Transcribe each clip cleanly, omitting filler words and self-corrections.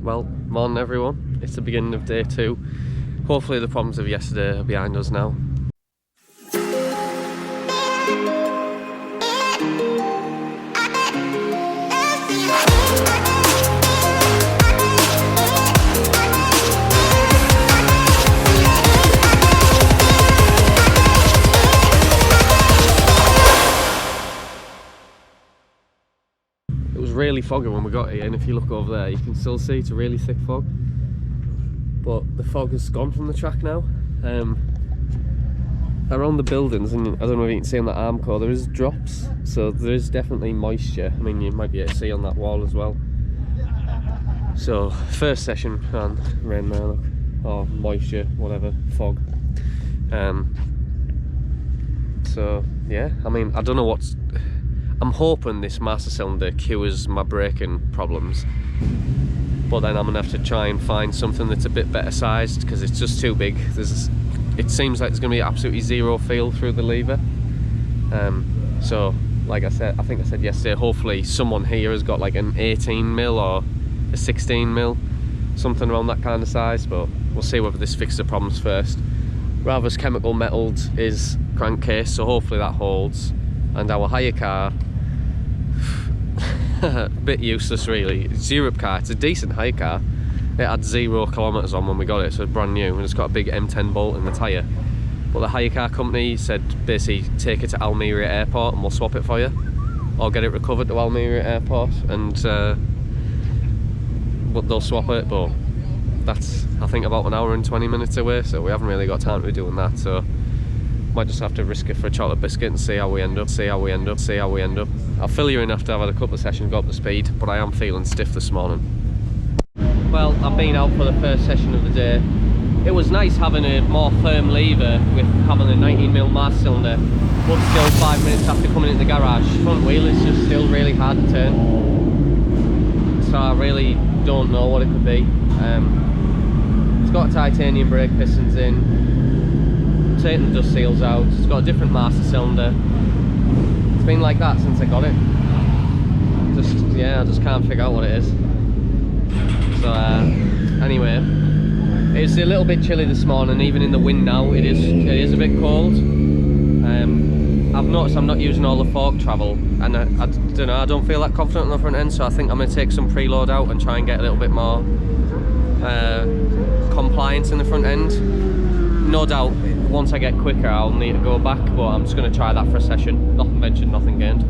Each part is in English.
Well, morning everyone. It's the beginning of day 2. Hopefully the problems of yesterday are behind us now. It was really foggy when we got here, and if you look over there you can still see it's a really thick fog, but the fog has gone from the track now. Around the buildings, and I don't know if you can see on that Armco, there is drops, so there is definitely moisture. I mean, you might be able to see on that wall as well. So first session, and rain there, look, or moisture, whatever, fog. So yeah, I mean, I don't know what's, I'm hoping this master cylinder cures my braking problems, but then I'm gonna have to try and find something that's a bit better sized, because it's just too big. It seems like there's gonna be absolutely zero feel through the lever. So like I said, I think I said yesterday, hopefully someone here has got like an 18mm or a 16mm, something around that kind of size, but we'll see whether this fixes the problems first. Rather's chemical metalled is crankcase, so hopefully that holds. And our hire car, a bit useless really. It's a Europe car, it's a decent hire car. It had 0 kilometres on when we got it, so it's brand new, and it's got a big M10 bolt in the tyre. But the hire car company said basically take it to Almeria Airport and we'll swap it for you, or get it recovered to Almeria Airport, and but they'll swap it. But that's, I think, about an hour and 20 minutes away, so we haven't really got time to be doing that. So might just have to risk it for a chocolate biscuit and see how we end up. I'll fill you in after I've had a couple of sessions, got up to speed, but I am feeling stiff this morning. Well, I've been out for the first session of the day. It was nice having a more firm lever with having a 19mm master cylinder, but still 5 minutes after coming into the garage, front wheel is just still really hard to turn. So I really don't know what it could be. It's got titanium brake pistons in, taking the dust seals out, it's got a different master cylinder. It's been like that since I got it. Yeah, I just can't figure out what it is. So anyway, it's a little bit chilly this morning. Even in the wind now, it is a bit cold. I've noticed I'm not using all the fork travel, and I don't know, I don't feel that confident on the front end, so I think I'm going to take some preload out and try and get a little bit more compliance in the front end. No doubt once I get quicker I'll need to go back, but I'm just going to try that for a session. Nothing ventured, nothing gained.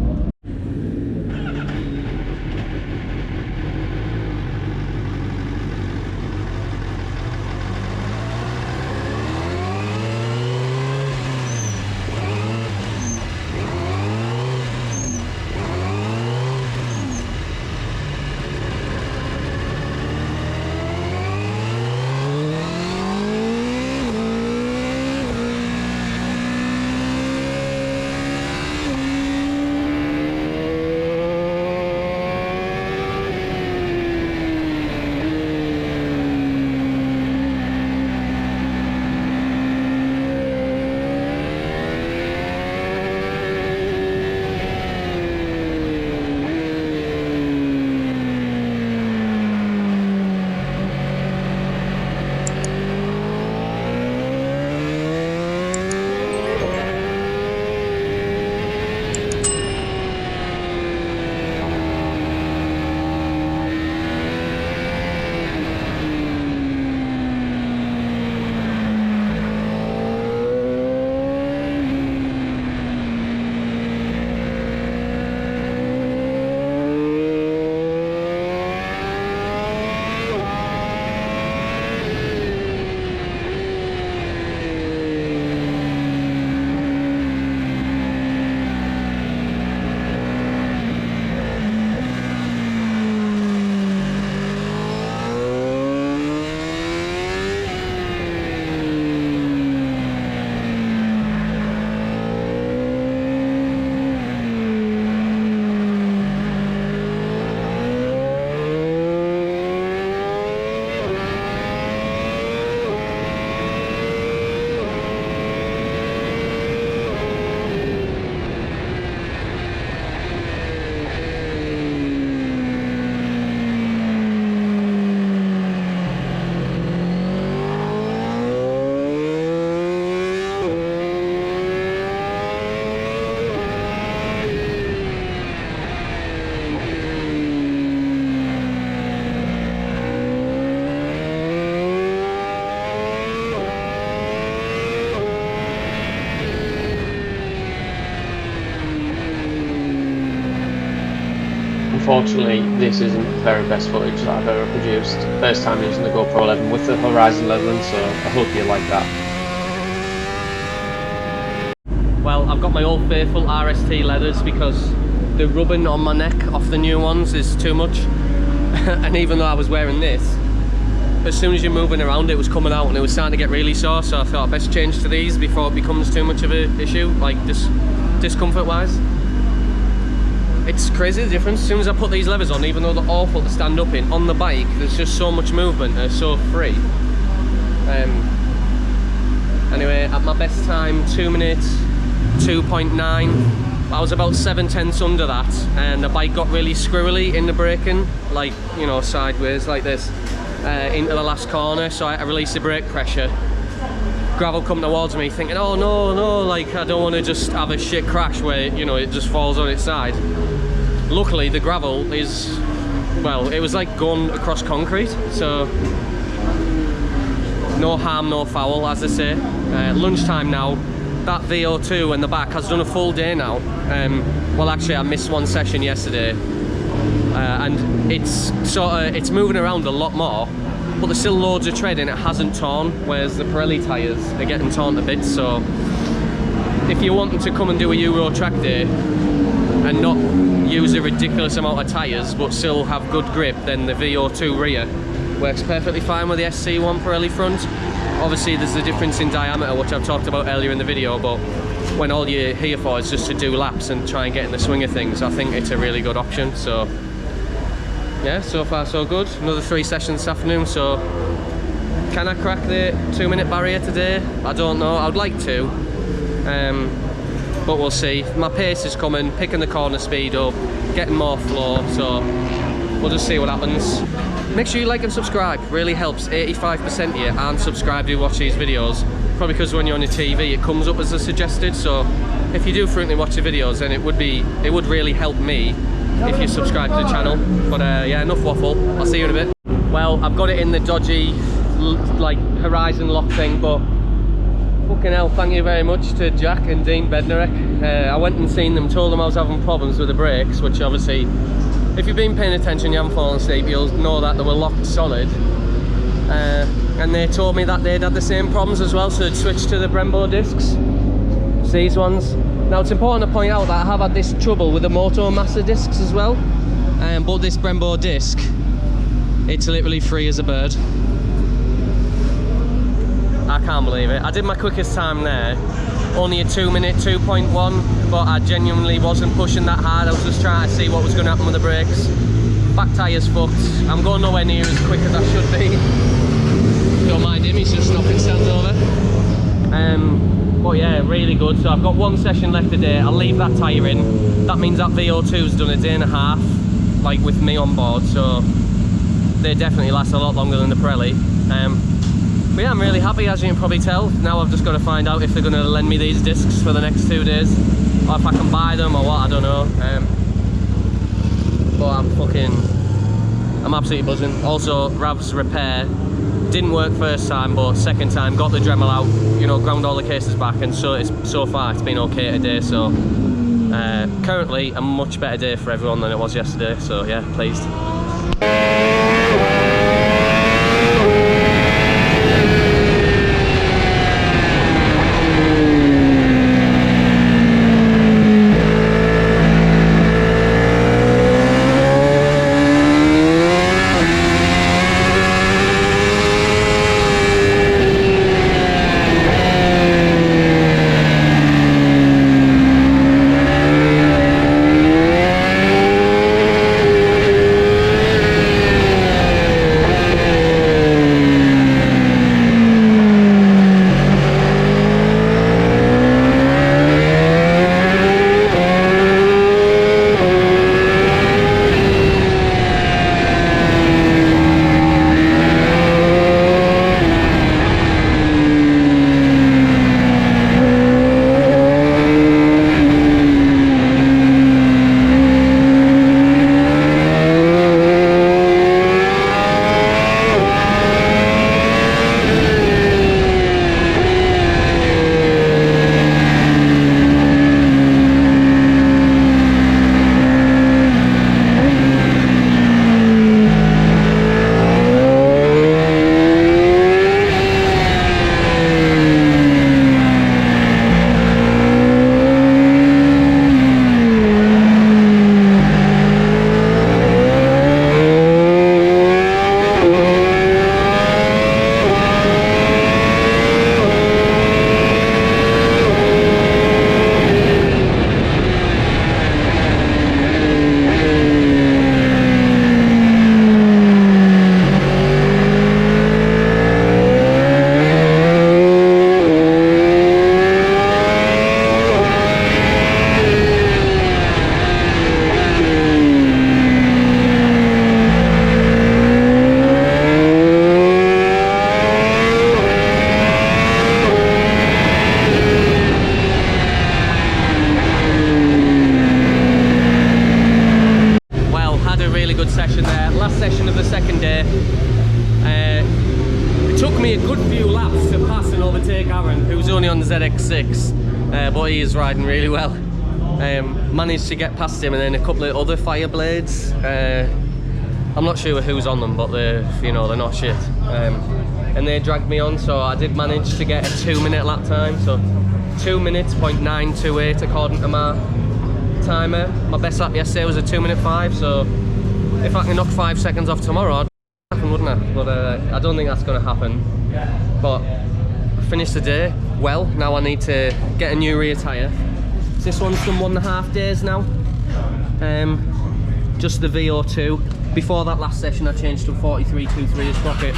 Unfortunately, this isn't the very best footage that I've ever produced. First time using the GoPro 11 with the Horizon leveling, so I hope you like that. Well, I've got my old faithful RST leathers because the rubbing on my neck off the new ones is too much. And even though I was wearing this, as soon as you're moving around it was coming out and it was starting to get really sore, so I thought I'd best change to these before it becomes too much of an issue, like discomfort wise. It's crazy the difference. As soon as I put these levers on, even though they're awful to stand up in, on the bike there's just so much movement and it's so free. Anyway, at my best time, 2 minutes 2.9. I was about 7/10 under that, and the bike got really squirrely in the braking, like, you know, sideways like this, into the last corner, so I had to release the brake pressure. Gravel come towards me thinking, oh no, like I don't want to just have a shit crash where, you know, it just falls on its side. Luckily the gravel is, well, it was like going across concrete, so no harm, no foul, as they say. Lunchtime now. That VO2 in the back has done a full day now. Well, actually I missed one session yesterday, and it's moving around a lot more, but there's still loads of tread and it hasn't torn, whereas the Pirelli tyres are getting torn to bits. So if you're wanting to come and do a Euro track day and not use a ridiculous amount of tyres but still have good grip, then the VO2 rear works perfectly fine with the SC1 Pirelli front. Obviously there's the difference in diameter, which I've talked about earlier in the video, but when all you're here for is just to do laps and try and get in the swing of things, I think it's a really good option. So yeah, so far so good. Another 3 sessions this afternoon, so can I crack the 2-minute barrier today? I don't know, I'd like to, but we'll see. My pace is coming, picking the corner speed up, getting more flow, so we'll just see what happens. Make sure you like and subscribe, really helps. 85% of you aren't subscribed who watch these videos, probably because when you're on your TV it comes up as a suggested, so if you do frequently watch the videos, then it would really help me if you subscribe to the channel. But yeah, enough waffle, I'll see you in a bit. Well, I've got it in the dodgy like Horizon lock thing, but fucking hell, thank you very much to Jack and Dean Bednarek. I went and seen them, told them I was having problems with the brakes, which obviously, if you've been paying attention, you haven't fallen asleep, you'll know that they were locked solid. And they told me that they'd had the same problems as well, so they'd switched to the Brembo discs. It's these ones. Now it's important to point out that I have had this trouble with the Moto Massa discs as well. But this Brembo disc, it's literally free as a bird. I can't believe it. I did my quickest time there, only a 2 minute 2.1, but I genuinely wasn't pushing that hard. I was just trying to see what was going to happen with the brakes. Back tyre's fucked. I'm going nowhere near as quick as I should be. Don't mind him, he's just knocking stands over. But yeah, really good. So I've got 1 session left today. I'll leave that tyre in. That means that VO2's done a day and a half, like with me on board, so they definitely last a lot longer than the Pirelli. But yeah, I'm really happy, as you can probably tell. Now I've just got to find out if they're going to lend me these discs for the next 2 days, or if I can buy them or what, I don't know. But I'm absolutely buzzing. Also, Rav's repair didn't work first time, but second time got the Dremel out, you know, ground all the cases back, and so far it's been okay today. So currently a much better day for everyone than it was yesterday, so yeah, pleased. It took me a good few laps to pass and overtake Aaron, who's only on the ZX6, but he is riding really well. Managed to get past him, and then a couple of other fire blades. I'm not sure who's on them, but they're not shit. And they dragged me on, so I did manage to get a 2-minute lap time. So 2 minutes, 0.928 according to my timer. My best lap yesterday was a 2:05, so if I can knock 5 seconds off tomorrow, I'd happen, wouldn't I? But I don't think that's going to happen. But I finished the day well. Now I need to get a new rear tyre. This one's done 1.5 days now. Just the VO2. Before that last session I changed to 43.23 sprocket.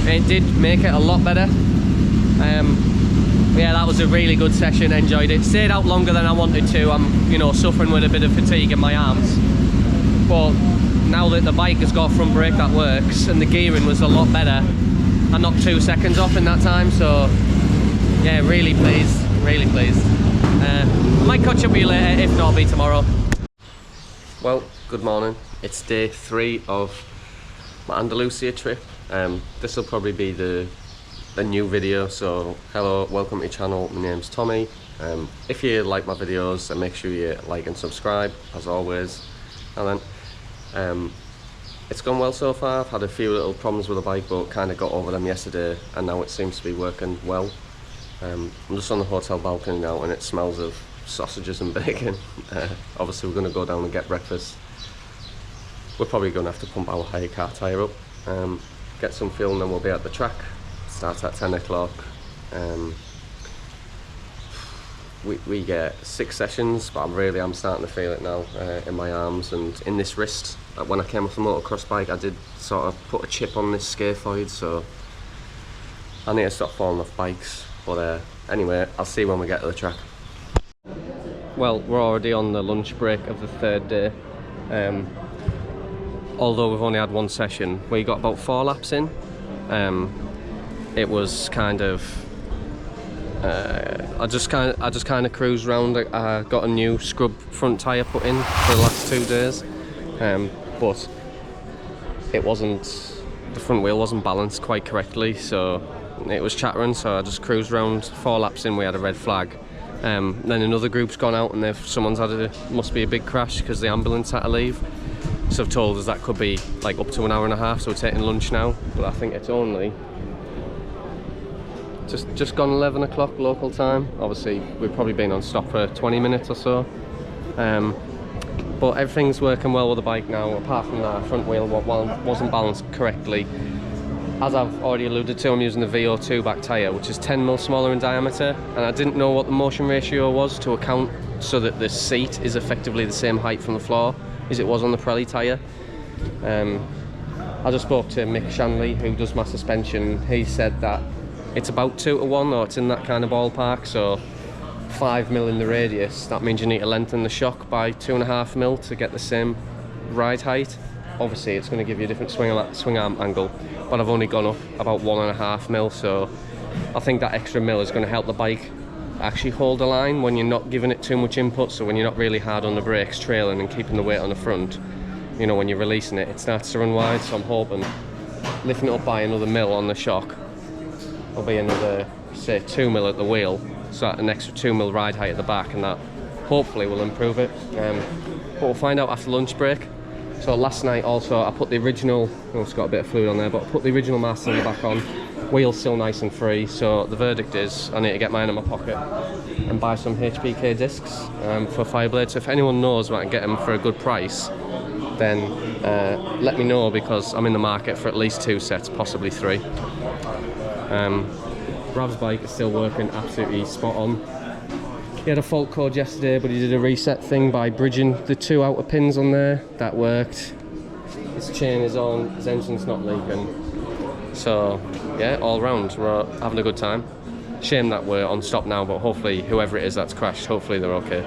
It did make it a lot better. Yeah, that was a really good session, enjoyed it. Stayed out longer than I wanted to. I'm suffering with a bit of fatigue in my arms. But now that the bike has got a front brake that works and the gearing was a lot better, I knocked 2 seconds off in that time, so yeah, really pleased, really pleased. Might catch up with you later, if not, it'll be tomorrow. Well, good morning. It's day 3 of my Andalucia trip. This will probably be the new video, so hello, welcome to my channel. My name's Tommy. If you like my videos, then make sure you like and subscribe, as always. And then it's gone well so far. I've had a few little problems with the bike, but kind of got over them yesterday, and now it seems to be working well. I'm just on the hotel balcony now, and it smells of sausages and bacon. Obviously we're going to go down and get breakfast. We're probably going to have to pump our hire car tyre up, get some fuel, and then we'll be at the track. Starts at 10 o'clock. We get 6 sessions, but I'm starting to feel it now in my arms and in this wrist. When I came off the motocross bike, I did sort of put a chip on this scaphoid, so I need to stop falling off bikes. But anyway, I'll see when we get to the track. Well, we're already on the lunch break of the 3rd day. Although we've only had 1 session, we got about 4 laps in. It was kind of I just kind of cruised around. I got a new scrub front tyre put in for the last 2 days, but it wasn't, the front wheel wasn't balanced quite correctly, so it was chattering, so I just cruised around. 4 laps in, we had a red flag. Then another group's gone out, and someone's had must be a big crash because the ambulance had to leave. So they've told us that could be like up to an hour and a half, so we're taking lunch now. But I think it's only just gone 11 o'clock local time. Obviously we've probably been on stop for 20 minutes or so. But everything's working well with the bike now, apart from that front wheel wasn't balanced correctly. As I've already alluded to, I'm using the VO2 back tyre, which is 10mm smaller in diameter, and I didn't know what the motion ratio was to account so that the seat is effectively the same height from the floor as it was on the Pirelli tyre. I just spoke to Mick Shanley, who does my suspension. He said that it's about 2:1, or it's in that kind of ballpark, so 5mm in the radius, that means you need to lengthen the shock by 2.5mm to get the same ride height. Obviously it's going to give you a different swing arm angle, but I've only gone up about 1.5mm, so I think that extra mil is going to help the bike actually hold a line when you're not giving it too much input. So when you're not really hard on the brakes, trailing and keeping the weight on the front, when you're releasing it, it starts to run wide. So I'm hoping lifting it up by another mil on the shock will be another, say, 2mm at the wheel, so that an extra 2mm ride height at the back, and that hopefully will improve it. But we'll find out after lunch break. So last night also I put the original, it's got a bit of fluid on there, but I put the original master on the back on. Wheel's still nice and free, so the verdict is I need to get mine in my pocket and buy some HPK discs for Fireblade. So if anyone knows where I can get them for a good price, then let me know, because I'm in the market for at least 2 sets, possibly 3. Rav's bike is still working absolutely spot on. He had a fault code yesterday, but he did a reset thing by bridging the 2 outer pins on there. That worked. His chain is on, his engine's not leaking. So yeah, all round we're having a good time. Shame that we're on stop now, but hopefully whoever it is that's crashed, hopefully they're okay.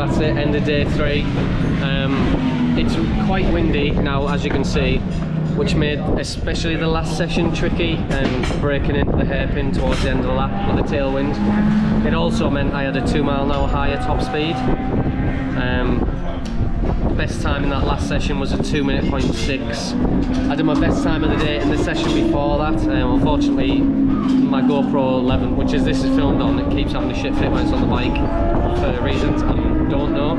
that's it, end of day 3. It's quite windy now, as you can see, which made especially the last session tricky, and breaking into the hairpin towards the end of the lap with the tailwind. It also meant I had a 2-mile-an-hour higher top speed. The best time in that last session was a 2:06. I did my best time of the day in the session before that. Unfortunately, my GoPro 11, which is this is filmed on, it keeps having a shit fit when it's on the bike for reasons I don't know.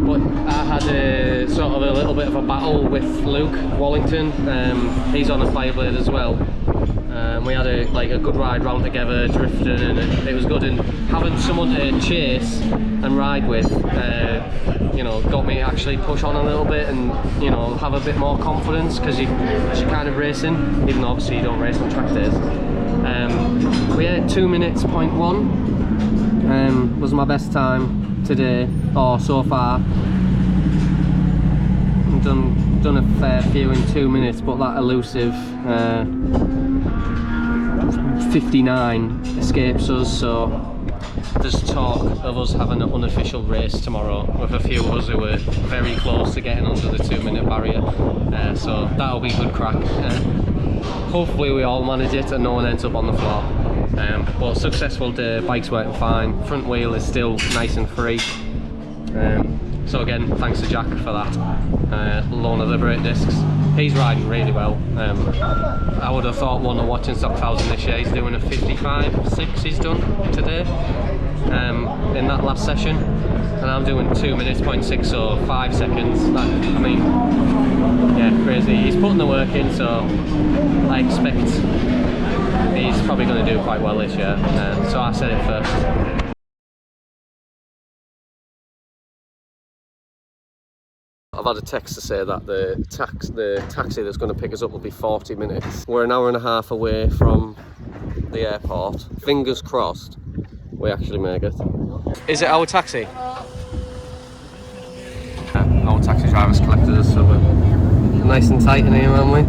But I had a sort of a little bit of a battle with Luke Wallington. He's on a Fireblade as well. We had a good ride round together, drifting, and it was good. And having someone to chase and ride with, you know, got me to actually push on a little bit and, you know, have a bit more confidence, because you're kind of racing, even though obviously you don't race on track days. We had 2:0.1. Was my best time today, or so far. Done a fair few in 2 minutes, but that elusive 59 escapes us, so there's talk of us having an unofficial race tomorrow with a few of us who were very close to getting under the 2-minute barrier, so that'll be good crack. Hopefully we all manage it and no one ends up on the floor, but successful day, bike's working fine, front wheel is still nice and free. So again, thanks to Jack for that loan of the brake discs. He's riding really well. I would have thought one of watching stock 1000 this year, he's doing a 55.6 he's done today in that last session, and I'm doing 2:0.6, so 5 seconds. I mean, yeah, crazy. He's putting the work in, so I expect he's probably going to do quite well this year. So I said it first. I've had a text to say that the taxi that's going to pick us up will be 40 minutes. We're an hour and a half away from the airport. Fingers crossed we actually make it. Is it our taxi? Our taxi driver's collected us, so we're nice and tight in here, aren't we?